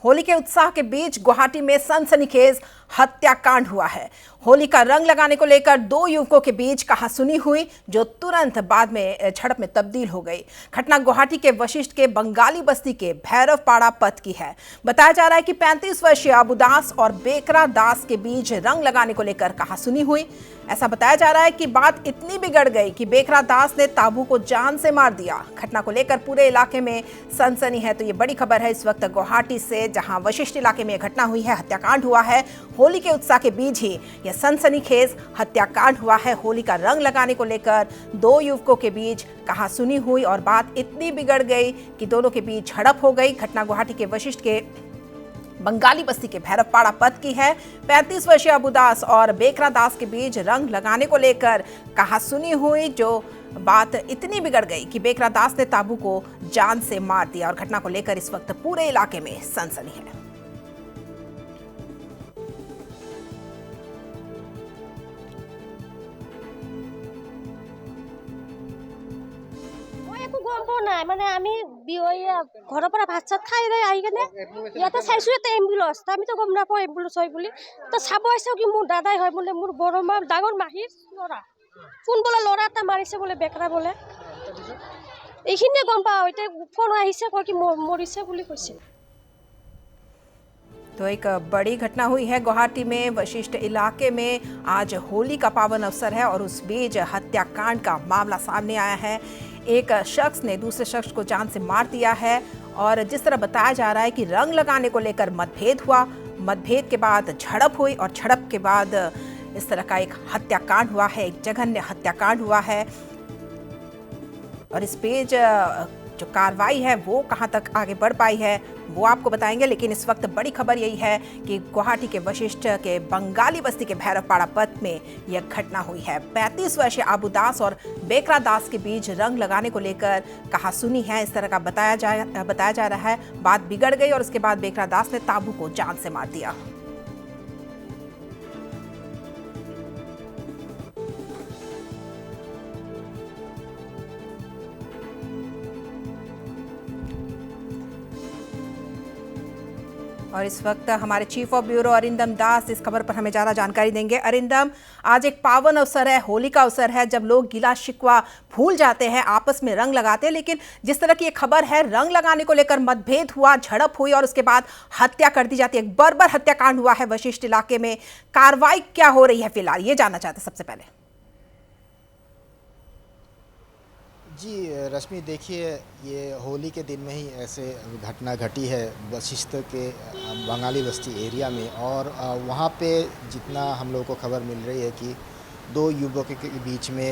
होली के उत्साह के बीच गुवाहाटी में सनसनीखेज हत्याकांड हुआ है। होली का रंग लगाने को लेकर दो युवकों के बीच कहासुनी हुई, जो तुरंत बाद में झड़प में तब्दील हो गई। घटना गुवाहाटी के वशिष्ठ के बंगाली बस्ती के भैरवपाड़ा पथ की है। बताया जा रहा है कि 35 वर्षीय अबू दास और बेकरा दास के बीच रंग लगाने को लेकर कहासुनी हुई। ऐसा बताया जा रहा है कि बात इतनी बिगड़ गई कि बेकरा दास ने ताबू को जान से मार दिया। घटना को लेकर पूरे इलाके में सनसनी है। तो ये बड़ी खबर है इस वक्त गुवाहाटी से, जहां वशिष्ठ इलाके में घटना हुई है, हत्याकांड हुआ है। होली के उत्साह के बीच ही यह सनसनीखेज हत्याकांड हुआ है। होली का रंग लगाने को लेकर दो युवकों के बीच कहासुनी हुई और बात इतनी बिगड़ गई कि दोनों के बीच झड़प हो गई। घटना गुवाहाटी के वशिष्ठ के बंगाली बस्ती के भैरवपाड़ा पथ की है। 35 वर्षीय अबू दास और बेकरा दास के बीच रंग लगाने को लेकर कहासुनी हुई, जो बात इतनी बिगड़ गई कि बेकरा दास ने ताबू को जान से मार दिया। और घटना को लेकर इस वक्त पूरे इलाके में सनसनी है। মানে আমি ঘৰৰ পৰা ভাত চাত খাই আহি কেনে ইয়াতে চাইছোঁ এটা এম্বুলেন্স, আমিতো গম নাপাওঁ এম্বুলেন্স হয় বুলি। তো চাব আহিছোঁ কি মোৰ দাদাই হয় বোলে, মোৰ বড় মা ডাঙৰ মাহীৰ ল'ৰা। ফোন বোলে ল'ৰা এটা মাৰিছে বোলে, বেকৰা বোলে। এইখিনিয়ে গম পাওঁ। এতিয়া ফোন আহিছে কয় কি মৰিছে বুলি কৈছে। तो एक बड़ी घटना हुई है गुवाहाटी में वशिष्ठ इलाके में। आज होली का पावन अवसर है और उस बीच हत्याकांड का मामला सामने आया है। एक शख्स ने दूसरे शख्स को जान से मार दिया है और जिस तरह बताया जा रहा है कि रंग लगाने को लेकर मतभेद हुआ, मतभेद के बाद झड़प हुई और झड़प के बाद इस तरह का एक हत्याकांड हुआ है, एक जघन्य हत्याकांड हुआ है। और इस बीच जो कार्रवाई है वो कहां तक आगे बढ़ पाई है वो आपको बताएंगे, लेकिन इस वक्त बड़ी खबर यही है कि गुवाहाटी के वशिष्ठ के बंगाली बस्ती के भैरवपाड़ा पथ में यह घटना हुई है। 35 वर्षीय अबू दास और बेकरा दास के बीच रंग लगाने को लेकर कहासुनी है, इस तरह का बताया जा रहा है। बात बिगड़ गई और उसके बाद बेकरा दास ने ताबू को जान से मार दिया। और इस वक्त हमारे चीफ ऑफ ब्यूरो अरिंदम दास इस खबर पर हमें ज़्यादा जानकारी देंगे। अरिंदम, आज एक पावन अवसर है, होली का अवसर है, जब लोग गिला शिकवा भूल जाते हैं, आपस में रंग लगाते हैं, लेकिन जिस तरह की ये खबर है, रंग लगाने को लेकर मतभेद हुआ, झड़प हुई और उसके बाद हत्या कर दी जाती है। एक बर्बर हत्याकांड हुआ है वशिष्ठ इलाके में। कार्रवाई क्या हो रही है फिलहाल, ये जानना चाहते हैं सबसे पहले। जी रश्मि, देखिए ये होली के दिन में ही ऐसे घटना घटी है वशिष्ठ के बंगाली बस्ती एरिया में। और वहाँ पे जितना हम लोगों को खबर मिल रही है कि दो युवकों के बीच में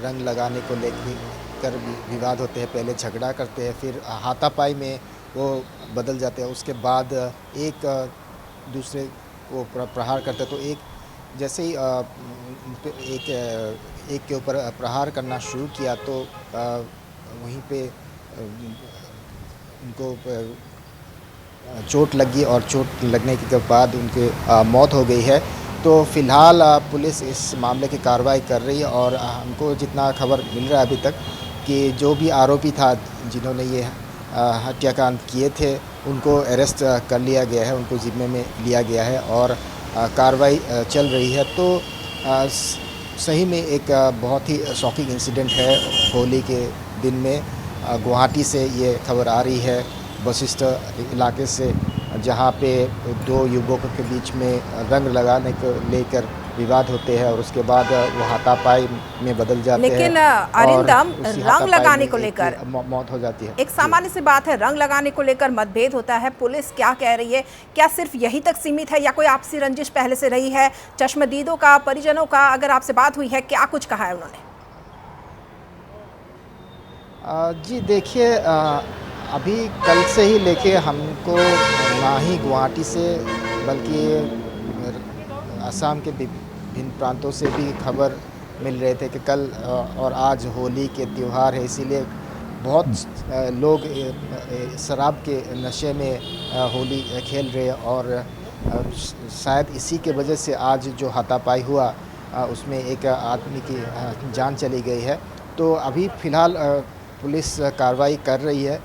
रंग लगाने को लेकर विवाद होते हैं। पहले झगड़ा करते हैं, फिर हाथापाई में वो बदल जाते हैं। उसके बाद एक दूसरे को प्रहार करते हैं। तो एक जैसे ही एक के ऊपर प्रहार करना शुरू किया तो वहीं पे उनको चोट लगी और चोट लगने के बाद उनके मौत हो गई है। तो फिलहाल पुलिस इस मामले की कार्रवाई कर रही है और हमको जितना खबर मिल रहा है अभी तक कि जो भी आरोपी था जिन्होंने ये हत्याकांड किए थे, उनको अरेस्ट कर लिया गया है, उनको जिम्मे में लिया गया है और कार्रवाई चल रही है। तो सही में एक बहुत ही शॉकिंग इंसिडेंट है होली के दिन में। गुवाहाटी से ये खबर आ रही है वशिष्ठ इलाके से, जहाँ पे दो युवकों के बीच में रंग लगाने को लेकर विवाद होते हैं और उसके बाद वो हाथापाई में बदल जाते हैं। लेकिन अरिंदम, रंग लगाने को लेकर मौत हो जाती है। एक सामान्य सी बात है, रंग लगाने को लेकर मतभेद होता है। पुलिस क्या कह रही है? क्या सिर्फ यही तक सीमित है या कोई आपसी रंजिश पहले से रही है? चश्मदीदों का, परिजनों का अगर आपसे बात हुई है, क्या कुछ कहा है उन्होंने? जी देखिए, अभी कल से ही लेके हमको ना ही गुवाहाटी से बल्कि असम के विभिन्न प्रांतों से भी खबर मिल रहे थे कि कल और आज होली के त्यौहार है, इसीलिए बहुत लोग शराब के नशे में होली खेल रहे हैं। और शायद इसी के वजह से आज जो हाथापाई हुआ उसमें एक आदमी की जान चली गई है। तो अभी फ़िलहाल पुलिस कार्रवाई कर रही है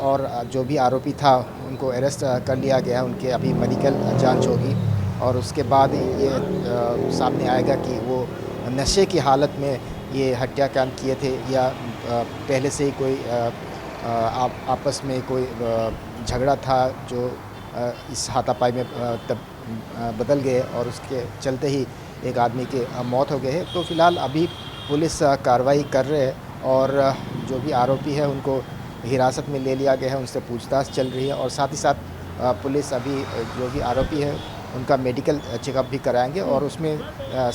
और जो भी आरोपी था उनको अरेस्ट कर लिया गया है। उनके अभी मेडिकल जांच होगी और उसके बाद ये सामने आएगा कि वो नशे की हालत में ये हत्याकांड किए थे या पहले से ही कोई आपस में कोई झगड़ा था जो इस हाथापाई में तब बदल गए और उसके चलते ही एक आदमी की मौत हो गई है। तो फिलहाल अभी पुलिस कार्रवाई कर रहे हैं और जो भी आरोपी है उनको हिरासत में ले लिया गया है, उनसे पूछताछ चल रही है और साथ ही साथ पुलिस अभी जो भी आरोपी है उनका मेडिकल चेकअप भी कराएंगे और उसमें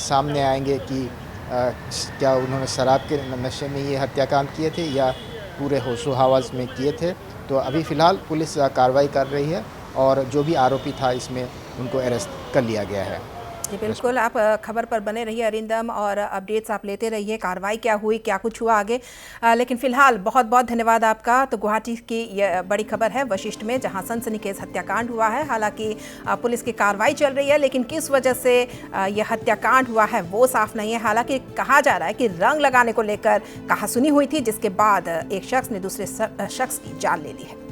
सामने आएंगे कि क्या उन्होंने शराब के नशे में ये हत्याकांड किए थे या पूरे होशो हवास में किए थे। तो अभी फ़िलहाल पुलिस कार्रवाई कर रही है और जो भी आरोपी था इसमें उनको अरेस्ट कर लिया गया है। जी बिल्कुल, आप खबर पर बने रहिए अरिंदम और अपडेट्स आप लेते रहिए, कार्रवाई क्या हुई, क्या कुछ हुआ आगे। लेकिन फिलहाल बहुत बहुत धन्यवाद आपका। तो गुवाहाटी की ये बड़ी खबर है वशिष्ठ में, जहां सनसनीखेज हत्याकांड हुआ है। हालांकि पुलिस की कार्रवाई चल रही है, लेकिन किस वजह से यह हत्याकांड हुआ है वो साफ नहीं है। हालांकि कहा जा रहा है कि रंग लगाने को लेकर कहासुनी हुई थी, जिसके बाद एक शख्स ने दूसरे शख्स की जान ले ली है।